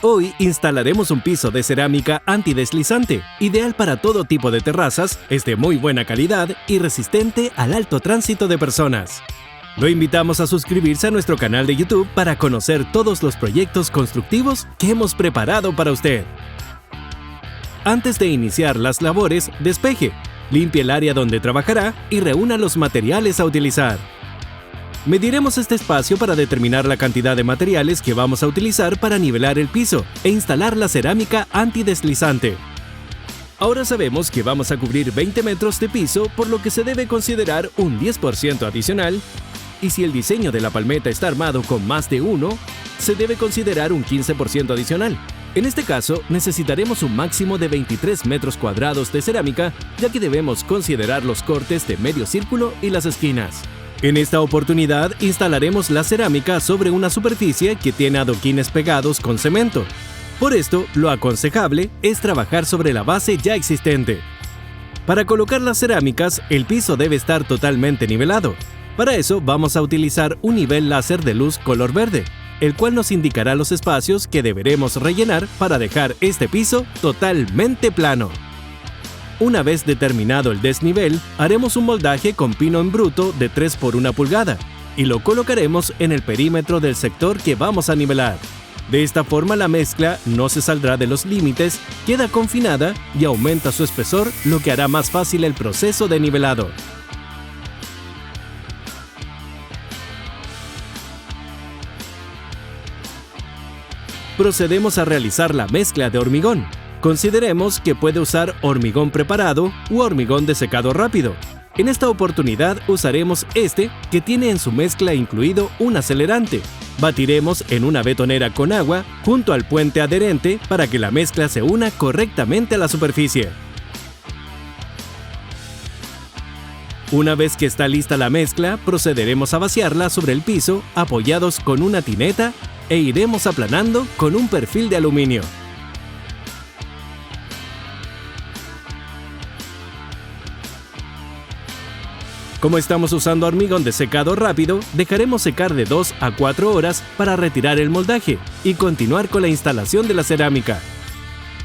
Hoy instalaremos un piso de cerámica antideslizante, ideal para todo tipo de terrazas, es de muy buena calidad y resistente al alto tránsito de personas. Lo invitamos a suscribirse a nuestro canal de YouTube para conocer todos los proyectos constructivos que hemos preparado para usted. Antes de iniciar las labores, despeje, limpie el área donde trabajará y reúna los materiales a utilizar. Mediremos este espacio para determinar la cantidad de materiales que vamos a utilizar para nivelar el piso e instalar la cerámica antideslizante. Ahora sabemos que vamos a cubrir 20 metros de piso, por lo que se debe considerar un 10% adicional, y si el diseño de la palmeta está armado con más de uno, se debe considerar un 15% adicional. En este caso, necesitaremos un máximo de 23 metros cuadrados de cerámica, ya que debemos considerar los cortes de medio círculo y las esquinas. En esta oportunidad, instalaremos la cerámica sobre una superficie que tiene adoquines pegados con cemento. Por esto, lo aconsejable es trabajar sobre la base ya existente. Para colocar las cerámicas, el piso debe estar totalmente nivelado. Para eso, vamos a utilizar un nivel láser de luz color verde, el cual nos indicará los espacios que deberemos rellenar para dejar este piso totalmente plano. Una vez determinado el desnivel, haremos un moldaje con pino en bruto de 3 por 1 pulgada y lo colocaremos en el perímetro del sector que vamos a nivelar. De esta forma la mezcla no se saldrá de los límites, queda confinada y aumenta su espesor, lo que hará más fácil el proceso de nivelado. Procedemos a realizar la mezcla de hormigón. Consideremos que puede usar hormigón preparado u hormigón de secado rápido. En esta oportunidad usaremos este, que tiene en su mezcla incluido un acelerante. Batiremos en una betonera con agua junto al puente adherente para que la mezcla se una correctamente a la superficie. Una vez que está lista la mezcla, procederemos a vaciarla sobre el piso apoyados con una tineta e iremos aplanando con un perfil de aluminio. Como estamos usando hormigón de secado rápido, dejaremos secar de 2 a 4 horas para retirar el moldaje y continuar con la instalación de la cerámica.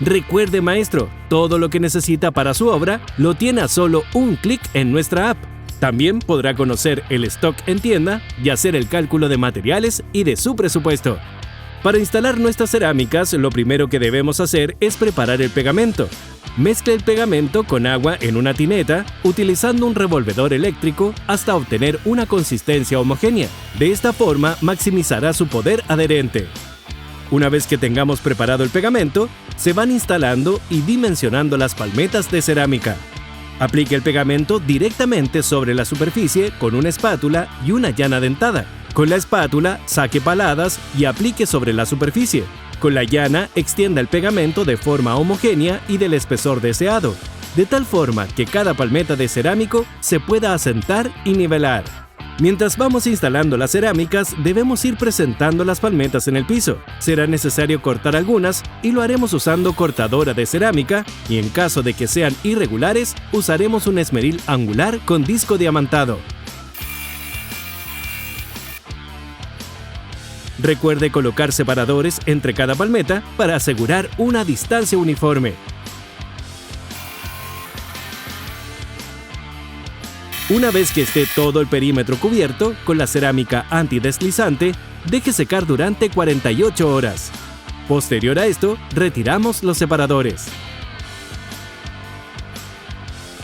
Recuerde, maestro, todo lo que necesita para su obra lo tiene a solo un clic en nuestra app. También podrá conocer el stock en tienda y hacer el cálculo de materiales y de su presupuesto. Para instalar nuestras cerámicas, lo primero que debemos hacer es preparar el pegamento. Mezcle el pegamento con agua en una tineta, utilizando un revolvedor eléctrico hasta obtener una consistencia homogénea. De esta forma, maximizará su poder adherente. Una vez que tengamos preparado el pegamento, se van instalando y dimensionando las palmetas de cerámica. Aplique el pegamento directamente sobre la superficie con una espátula y una llana dentada. Con la espátula, saque paladas y aplique sobre la superficie. Con la llana, extienda el pegamento de forma homogénea y del espesor deseado, de tal forma que cada palmeta de cerámico se pueda asentar y nivelar. Mientras vamos instalando las cerámicas, debemos ir presentando las palmetas en el piso. Será necesario cortar algunas y lo haremos usando cortadora de cerámica, y en caso de que sean irregulares, usaremos un esmeril angular con disco diamantado. Recuerde colocar separadores entre cada palmeta para asegurar una distancia uniforme. Una vez que esté todo el perímetro cubierto con la cerámica antideslizante, deje secar durante 48 horas. Posterior a esto, retiramos los separadores.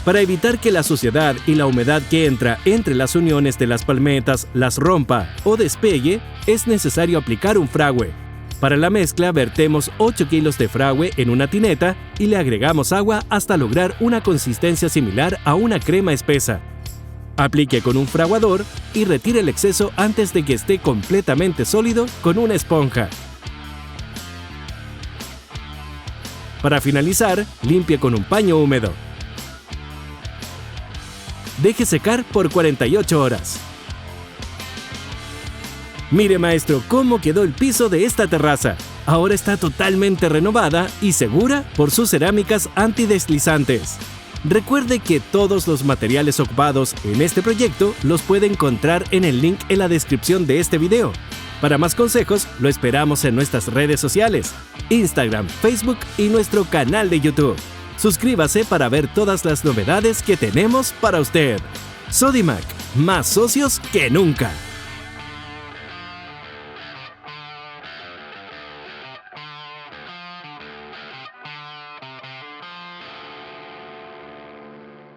Para evitar que la suciedad y la humedad que entra entre las uniones de las palmetas las rompa o despegue, es necesario aplicar un fragüe. Para la mezcla, vertemos 8 kilos de fragüe en una tineta y le agregamos agua hasta lograr una consistencia similar a una crema espesa. Aplique con un fraguador y retire el exceso antes de que esté completamente sólido con una esponja. Para finalizar, limpie con un paño húmedo. Deje secar por 48 horas. Mire, maestro, cómo quedó el piso de esta terraza. Ahora está totalmente renovada y segura por sus cerámicas antideslizantes. Recuerde que todos los materiales ocupados en este proyecto los puede encontrar en el link en la descripción de este video. Para más consejos, lo esperamos en nuestras redes sociales, Instagram, Facebook y nuestro canal de YouTube. Suscríbase para ver todas las novedades que tenemos para usted. Sodimac, más socios que nunca.